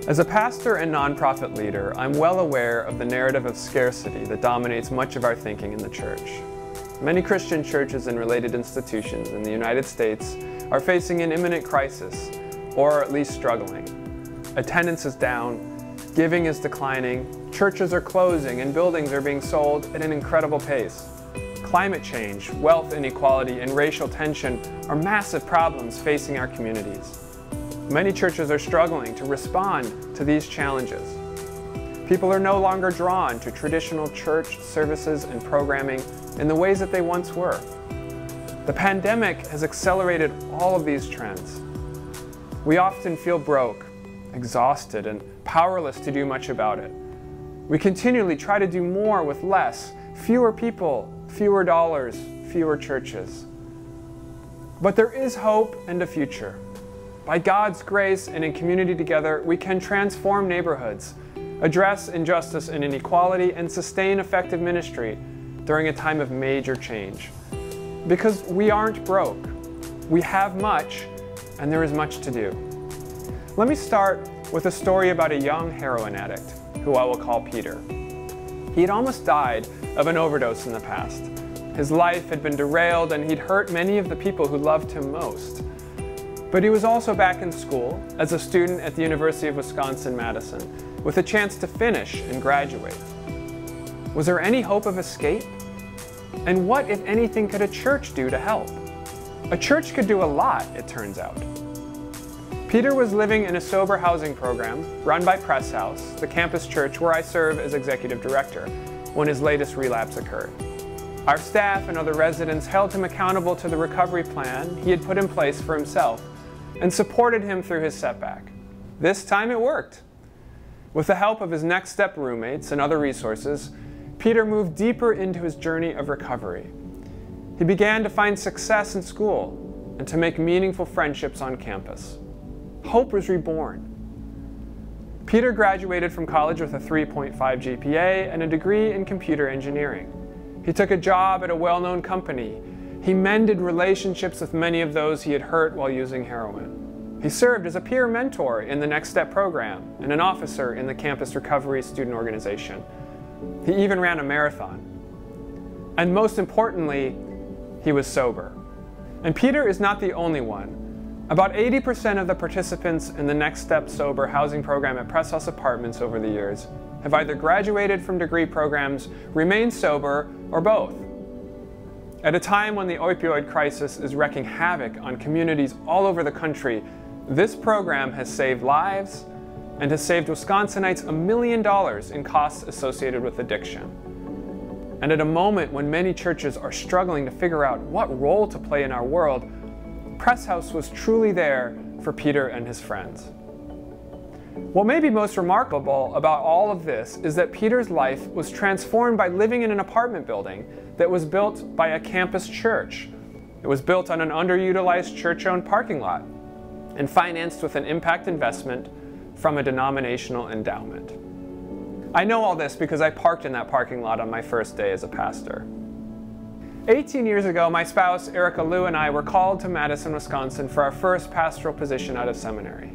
As a pastor and nonprofit leader, I'm well aware of the narrative of scarcity that dominates much of our thinking in the church. Many Christian churches and related institutions in the United States are facing an imminent crisis, or at least struggling. Attendance is down, giving is declining, churches are closing, and buildings are being sold at an incredible pace. Climate change, wealth inequality, and racial tension are massive problems facing our communities. Many churches are struggling to respond to these challenges. People are no longer drawn to traditional church services and programming in the ways that they once were. The pandemic has accelerated all of these trends. We often feel broke, exhausted, and powerless to do much about it. We continually try to do more with less, fewer people, fewer dollars, fewer churches. But there is hope and a future. By God's grace and in community together, we can transform neighborhoods, address injustice and inequality, and sustain effective ministry during a time of major change. Because we aren't broke. We have much, and there is much to do. Let me start with a story about a young heroin addict, who I will call Peter. He had almost died of an overdose in the past. His life had been derailed, and he'd hurt many of the people who loved him most. But he was also back in school as a student at the University of Wisconsin-Madison, with a chance to finish and graduate. Was there any hope of escape? And what, if anything, could a church do to help? A church could do a lot, it turns out. Peter was living in a sober housing program run by Press House, the campus church where I serve as executive director, when his latest relapse occurred. Our staff and other residents held him accountable to the recovery plan he had put in place for himself and supported him through his setback. This time it worked. With the help of his Next Step roommates and other resources, Peter moved deeper into his journey of recovery. He began to find success in school and to make meaningful friendships on campus. Hope was reborn. Peter graduated from college with a 3.5 GPA and a degree in computer engineering. He took a job at a well-known company. He mended relationships with many of those he had hurt while using heroin. He served as a peer mentor in the Next Step program and an officer in the campus recovery student organization. He even ran a marathon. And most importantly, he was sober. And Peter is not the only one. About 80% of the participants in the Next Step Sober housing program at Press House Apartments over the years have either graduated from degree programs, remained sober, or both. At a time when the opioid crisis is wreaking havoc on communities all over the country, this program has saved lives and has saved Wisconsinites $1 million in costs associated with addiction. And at a moment when many churches are struggling to figure out what role to play in our world, Press House was truly there for Peter and his friends. What may be most remarkable about all of this is that Peter's life was transformed by living in an apartment building that was built by a campus church. It was built on an underutilized church-owned parking lot and financed with an impact investment from a denominational endowment. I know all this because I parked in that parking lot on my first day as a pastor. 18 years ago, my spouse, Erica Lou, and I were called to Madison, Wisconsin for our first pastoral position out of seminary.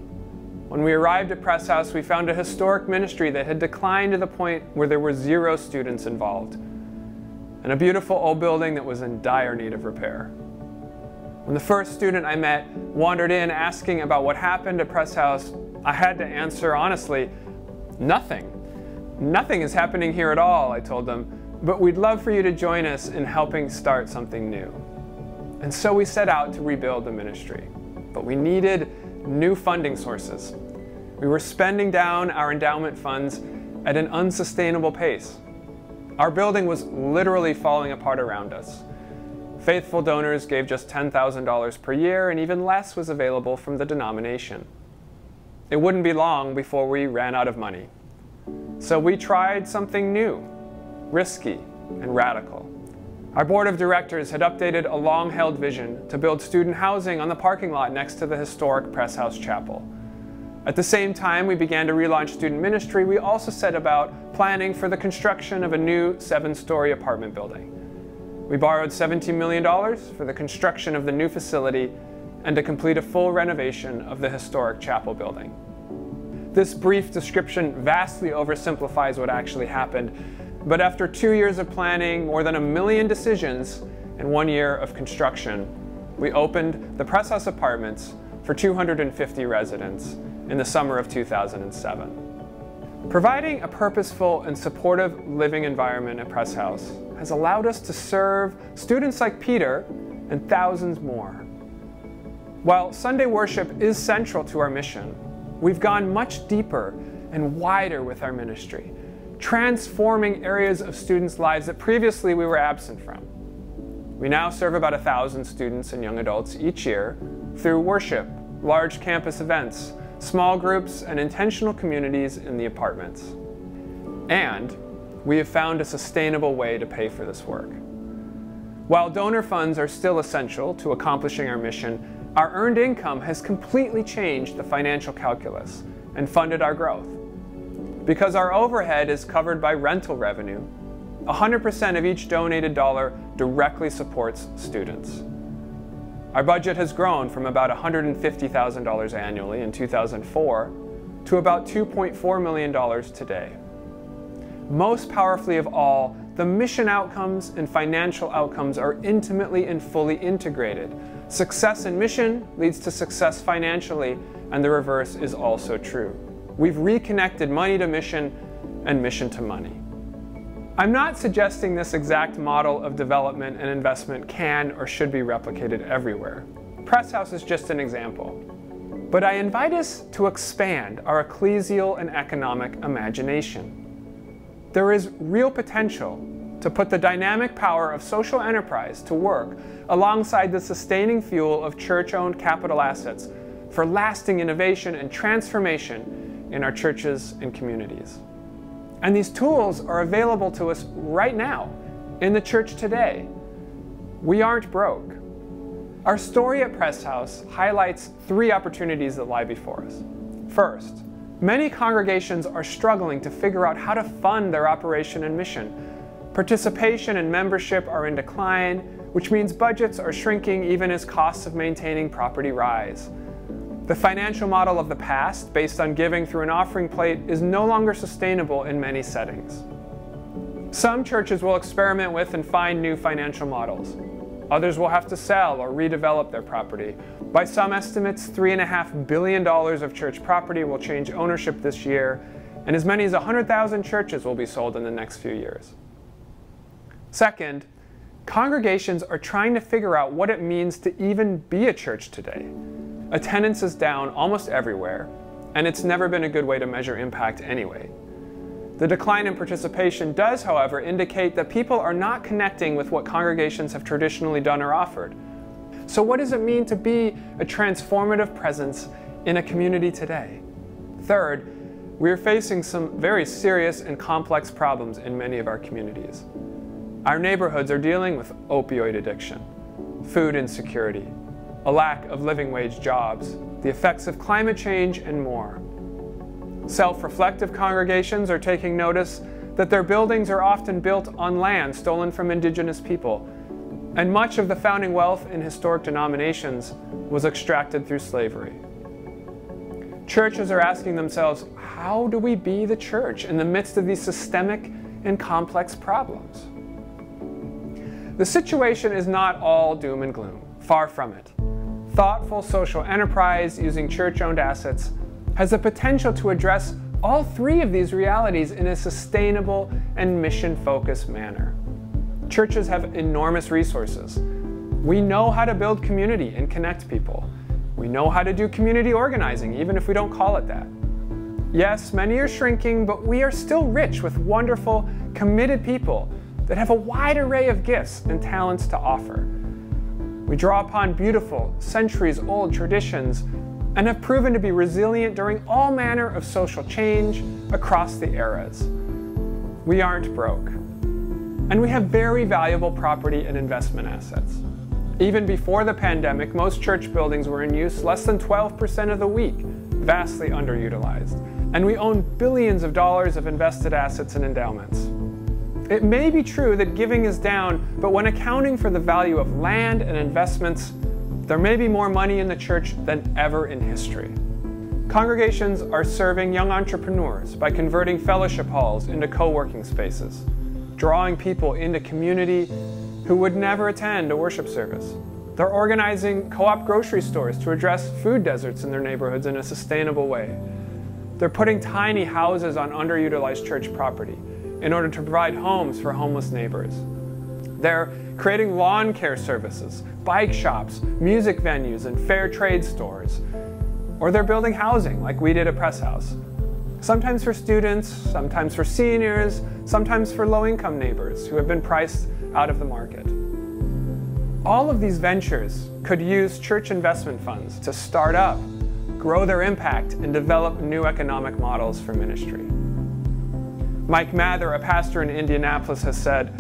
When we arrived at Press House, we found a historic ministry that had declined to the point where there were 0 students involved, and a beautiful old building that was in dire need of repair. When the first student I met wandered in asking about what happened at Press House, I had to answer honestly, nothing. Nothing is happening here at all, I told them, but we'd love for you to join us in helping start something new. And so we set out to rebuild the ministry, but we needed new funding sources. We were spending down our endowment funds at an unsustainable pace. Our building was literally falling apart around us. Faithful donors gave just $10,000 per year, and even less was available from the denomination. It wouldn't be long before we ran out of money. So we tried something new, risky, and radical. Our board of directors had updated a long-held vision to build student housing on the parking lot next to the historic Press House Chapel. At the same time we began to relaunch student ministry, we also set about planning for the construction of a new 7-story apartment building. We borrowed $17 million for the construction of the new facility and to complete a full renovation of the historic chapel building. This brief description vastly oversimplifies what actually happened, but after 2 years of planning, more than 1 million decisions, and 1 year of construction, we opened the Press House Apartments for 250 residents in the summer of 2007. Providing a purposeful and supportive living environment at Press House has allowed us to serve students like Peter and thousands more. While Sunday worship is central to our mission, we've gone much deeper and wider with our ministry, transforming areas of students' lives that previously we were absent from. We now serve about 1,000 students and young adults each year through worship, large campus events, small groups, and intentional communities in the apartments. And we have found a sustainable way to pay for this work. While donor funds are still essential to accomplishing our mission, our earned income has completely changed the financial calculus and funded our growth. Because our overhead is covered by rental revenue, 100% of each donated dollar directly supports students. Our budget has grown from about $150,000 annually in 2004 to about $2.4 million today. Most powerfully of all, the mission outcomes and financial outcomes are intimately and fully integrated. Success in mission leads to success financially, and the reverse is also true. We've reconnected money to mission and mission to money. I'm not suggesting this exact model of development and investment can or should be replicated everywhere. Press House is just an example. But I invite us to expand our ecclesial and economic imagination. There is real potential to put the dynamic power of social enterprise to work alongside the sustaining fuel of church-owned capital assets for lasting innovation and transformation in our churches and communities. And these tools are available to us right now in the church today. We aren't broke. Our story at Press House highlights 3 opportunities that lie before us. First, many congregations are struggling to figure out how to fund their operation and mission. Participation and membership are in decline, which means budgets are shrinking even as costs of maintaining property rise. The financial model of the past, based on giving through an offering plate, is no longer sustainable in many settings. Some churches will experiment with and find new financial models. Others will have to sell or redevelop their property. By some estimates, $3.5 billion of church property will change ownership this year, and as many as 100,000 churches will be sold in the next few years. Second, congregations are trying to figure out what it means to even be a church today. Attendance is down almost everywhere, and it's never been a good way to measure impact anyway. The decline in participation does, however, indicate that people are not connecting with what congregations have traditionally done or offered. So what does it mean to be a transformative presence in a community today? Third, we are facing some very serious and complex problems in many of our communities. Our neighborhoods are dealing with opioid addiction, food insecurity, a lack of living wage jobs, the effects of climate change, and more. Self-reflective congregations are taking notice that their buildings are often built on land stolen from indigenous people, and much of the founding wealth in historic denominations was extracted through slavery. Churches are asking themselves, how do we be the church in the midst of these systemic and complex problems? The situation is not all doom and gloom, far from it. Thoughtful social enterprise using church-owned assets has the potential to address all 3 of these realities in a sustainable and mission-focused manner. Churches have enormous resources. We know how to build community and connect people. We know how to do community organizing, even if we don't call it that. Yes, many are shrinking, but we are still rich with wonderful, committed people that have a wide array of gifts and talents to offer. We draw upon beautiful, centuries-old traditions and have proven to be resilient during all manner of social change across the eras. We aren't broke. And we have very valuable property and investment assets. Even before the pandemic, most church buildings were in use less than 12% of the week, vastly underutilized. And we own billions of dollars of invested assets and endowments. It may be true that giving is down, but when accounting for the value of land and investments, there may be more money in the church than ever in history. Congregations are serving young entrepreneurs by converting fellowship halls into co-working spaces, drawing people into community who would never attend a worship service. They're organizing co-op grocery stores to address food deserts in their neighborhoods in a sustainable way. They're putting tiny houses on underutilized church property in order to provide homes for homeless neighbors. They're creating lawn care services, bike shops, music venues, and fair trade stores. Or they're building housing like we did at Press House. Sometimes for students, sometimes for seniors, sometimes for low-income neighbors who have been priced out of the market. All of these ventures could use church investment funds to start up, grow their impact, and develop new economic models for ministry. Mike Mather, a pastor in Indianapolis, has said,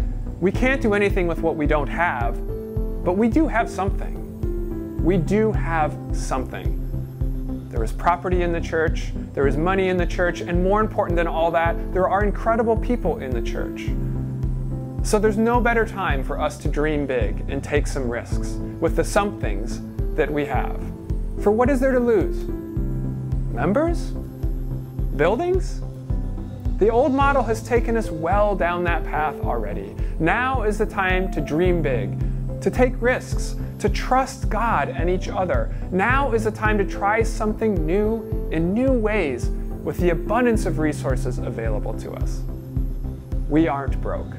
"We can't do anything with what we don't have, but we do have something. We do have something. There is property in the church, there is money in the church, and more important than all that, there are incredible people in the church. So there's no better time for us to dream big and take some risks with the somethings that we have. For what is there to lose? Members? Buildings? The old model has taken us well down that path already. Now is the time to dream big, to take risks, to trust God and each other. Now is the time to try something new in new ways with the abundance of resources available to us. We aren't broke."